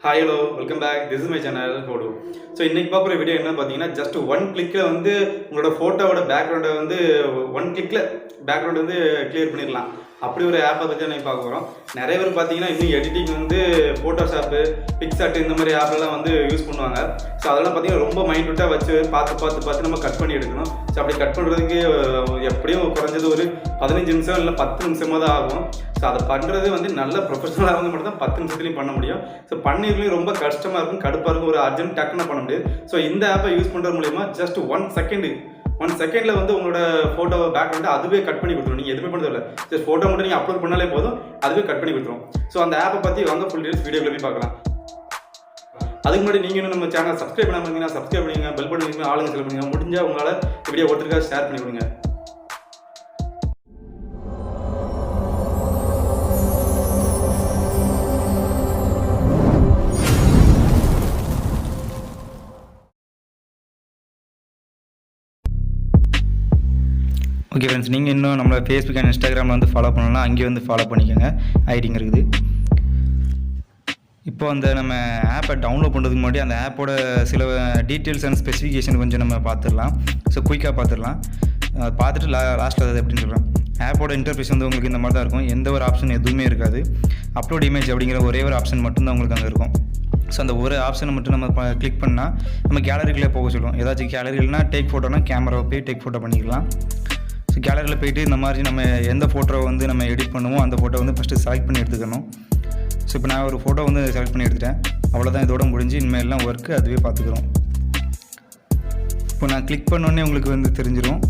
Hi, hello, welcome back. This is my channel, HOWTO. So, இன்னைக்கு பார்க்குற video என்ன பார்த்தீங்கன்னா ஜஸ்ட் ஒன் கிளிக்கில் வந்து உங்களோட ஃபோட்டோவோட பேக்ரவுண்டை வந்து ஒன் கிளிக்கில் பேக்ரவுண்ட் வந்து கிளியர் பண்ணிடலாம். அப்படி ஒரு ஆப்பை பற்றி தான் பார்க்க போகிறோம். நிறைய பேர் பார்த்தீங்கன்னா இன்னும் எடிட்டிங் வந்து ஃபோட்டோஷாப்பு பிக்சார்ட் இந்த மாதிரி ஆப்லாம் வந்து யூஸ் பண்ணுவாங்க. ஸோ அதெல்லாம் பார்த்தீங்கன்னா ரொம்ப மைண்ட்விட்டாக வச்சு பார்த்து நம்ம கட் பண்ணி எடுக்கணும். ஸோ அப்படி கட் பண்ணுறதுக்கு எப்படியும் குறைஞ்சது ஒரு 15 நிமிஷம் இல்லை 10 நிமிஷமாக தான் ஆகும். ஸோ அதை பண்ணுறது வந்து நல்ல ப்ரொஃபஷனலாக வந்து மட்டும் தான் 10 நிமிஷத்துலையும் பண்ண முடியும். ஸோ பண்ணிருக்கலையும் ரொம்ப கஷ்டமாக இருக்கும், கடுப்பாக இருக்கும், ஒரு அர்ஜென்ட் டக்குன்னு பண்ண முடியாது. ஸோ இந்த ஆப்பை யூஸ் பண்ணுறது மூலிமா ஜஸ்ட் 1 செகண்டில் வந்து உங்களோட ஃபோட்டோ பேக்ரவுண்டு அதுவே கட் பண்ணி கொடுத்துரும். நீங்கள் எதுவுமே பண்ணுறது இல்லை, ஜஸ்ட் ஃபோட்டோ மட்டும் நீங்கள் அப்லோட் பண்ணாலே போதும், அதுவே கட் பண்ணி கொடுத்துரும். ஸோ அந்த ஆப்பை பற்றி வாங்க ஃபுல் டீல்ஸ் வீடியோவில் போய் பார்க்கலாம். அதுக்கு முன்னாடி நீங்கள் இன்னும் நம்ம சேனல் சப்ஸ்கிரைப் பண்ணாமல் இருந்தீங்கன்னா சப்ஸ்கிரைப் பண்ணிங்க, பெல் பண்ணி ஆளுங்க செலக்ட் பண்ணுங்க. முடிஞ்சால் உங்களால் வீடியோ ஒருத்தருக்காக ஷேர் பண்ணி கொடுங்க. ஓகே ஃப்ரெண்ட்ஸ், நீங்கள் இன்னும் நம்மளை ஃபேஸ்புக் அண்ட் இன்ஸ்டாகிராமில் வந்து ஃபாலோ பண்ணலாம், அங்கேயே வந்து ஃபாலோ பண்ணிக்கோங்க, ஐடிங்க இருக்குது. இப்போ அந்த நம்ம ஆப்பை டவுன்லோட் பண்ணுறதுக்கு முன்னாடி அந்த ஆப்போட சில டீட்டெயில்ஸ் அண்ட் ஸ்பெசிஃபிகேஷன் கொஞ்சம் நம்ம பார்த்துடலாம். ஸோ குயிக்காக பார்த்துடலாம். பார்த்துட்டு லாஸ்ட்டில் அது எப்படின்னு சொல்கிறேன். ஆப்போட இன்டர்ஃபேஸ் வந்து உங்களுக்கு இந்த மாதிரி தான் இருக்கும். எந்த ஒரு ஆப்ஷன் எதுவுமே இருக்காது. அப்லோட் இமேஜ் அப்படிங்கிற ஒரே ஒரு ஆப்ஷன் மட்டும்தான் உங்களுக்கு அங்கே இருக்கும். ஸோ அந்த ஒரு ஆப்ஷனை மட்டும் நம்ம கிளிக் பண்ணால் நம்ம கேலரிக்குள்ளே போக சொல்லுவோம். ஏதாச்சும் கேலரிகள்னா டேக் ஃபோட்டோனா கேமராவை போய் டேக் ஃபோட்டோ பண்ணிக்கலாம். ஸோ கேலரியில் போய்ட்டு இந்த மாதிரி நம்ம எந்த ஃபோட்டோவை வந்து நம்ம எடிட் பண்ணுவோம் அந்த ஃபோட்டோ வந்து ஃபஸ்ட்டு செலக்ட் பண்ணி எடுத்துக்கணும். ஸோ இப்போ நான் ஒரு ஃபோட்டோ வந்து செலக்ட் பண்ணி எடுத்துட்டேன். அவ்வளோதான், இதோட முடிஞ்சு இனிமேல் எல்லாம் ஒர்க்கு அதுவே பார்த்துக்கிறோம். இப்போ நான் கிளிக் பண்ணோன்னே உங்களுக்கு வந்து தெரிஞ்சிடும்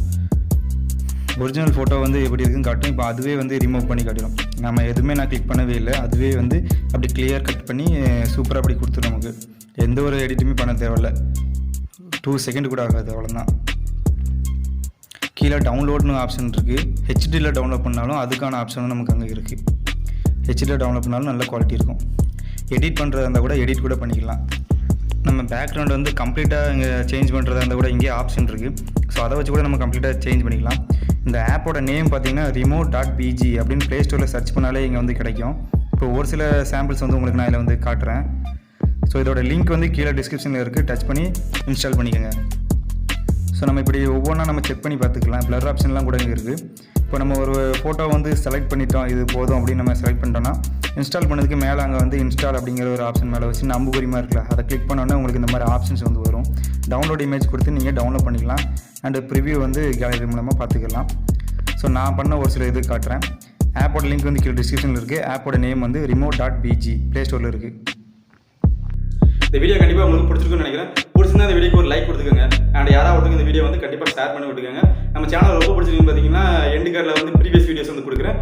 ஒரிஜினல் ஃபோட்டோ வந்து எப்படி இருக்குன்னு காட்டும். இப்போ அதுவே வந்து ரிமூவ் பண்ணி காட்டிடும். நம்ம எதுவுமே நான் கிளிக் பண்ணவே இல்லை, அதுவே வந்து அப்படி கிளியர் கட் பண்ணி சூப்பராக அப்படி கொடுத்துரும். நமக்கு எந்த ஒரு எடிட்டுமே பண்ண தேவையில்லை, 2 செகண்ட் கூட ஆகாது, அவ்வளோதான். கீழே டவுன்லோட்னு ஆப்ஷன் இருக்குது. ஹெச்டியில் டவுன்லோட் பண்ணாலும் அதுக்கான ஆப்ஷனும் நமக்கு அங்கே இருக்குது. ஹெச்டியில் டவுன்லோட் பண்ணாலும் நல்ல குவாலிட்டி இருக்கும். எடிட் பண்ணுறதா இருந்தால் கூட எடிட் கூட பண்ணிக்கலாம். நம்ம பேக்ரவுண்ட் வந்து கம்ப்ளீட்டாக இங்கே சேஞ்ச் பண்ணுறதா இருந்தால் கூட இங்கே ஆப்ஷன் இருக்குது. ஸோ அதை வச்சு கூட நம்ம கம்ப்ளீட்டாக சேஞ்ச் பண்ணிக்கலாம். இந்த ஆப்போட நேம் பார்த்தீங்கன்னா remote.bg அப்படின்னு ப்ளே ஸ்டோரில் சர்ச் பண்ணாலே இங்கே வந்து கிடைக்கும். இப்போ ஒரு சில சாம்பிள்ஸ் வந்து உங்களுக்கு நான் இதில் வந்து காட்டுறேன். ஸோ இதோட லிங்க் வந்து கீழே டிஸ்கிரிப்ஷனில் இருக்குது, டச் பண்ணி இன்ஸ்டால் பண்ணிக்கோங்க. ஸோ நம்ம இப்படி ஒவ்வொன்றா நம்ம செக் பண்ணி பார்த்துக்கலாம். பிளர் ஆப்ஷன்லாம் கூட இங்கே இருக்குது. இப்போ நம்ம ஒரு ஃபோட்டோ வந்து செலக்ட் பண்ணிட்டோம், இது போதும் அப்படின்னு நம்ம செலக்ட் பண்ணிட்டோம்னா இன்ஸ்டால் பண்ணதுக்கு மேலே அங்கே வந்து இன்ஸ்டால் அப்படிங்கிற ஒரு ஆப்ஷன் மேலே வச்சு அம்புகுறிமா இருக்குல்ல, அதை கிளிக் பண்ணோன்னே உங்களுக்கு இந்த மாதிரி ஆப்ஷன்ஸ் வந்து வரும். டவுன்லோட் இமேஜ் கொடுத்து நீங்கள் டவுன்லோட் பண்ணிக்கலாம். அண்டு ப்ரிவியூ வந்து கேலரி மூலமாக பார்த்துக்கலாம். ஸோ நான் பண்ண ஒரு சில இது காட்டுறேன். ஆப்போட லிங்க் வந்து கீழே டிஸ்கிரிப்ஷனில் இருக்குது. ஆப்போட நேம் வந்து remote.bg ப்ளே ஸ்டோரில் இருக்குது. இந்த வீடியோ கண்டிப்பாக உங்களுக்கு பிடிச்சிருக்குன்னு நினைக்கிறேன். பிடிச்சிருந்தா இந்த வீடியோக்கு ஒரு லைக் கொடுத்துக்கோங்க. அண்ட் யாராவது இந்த வீடியோ வந்து கண்டிப்பாக ஷேர் பண்ணி விட்டுக்கோங்க. நம்ம சேனல் ரொம்ப பிடிச்சிருக்குன்னு பார்த்தீங்கன்னா எண்டு கார்டில் வந்து ப்ரீவியஸ் வீடியோஸ் வந்து கொடுக்குறேன்.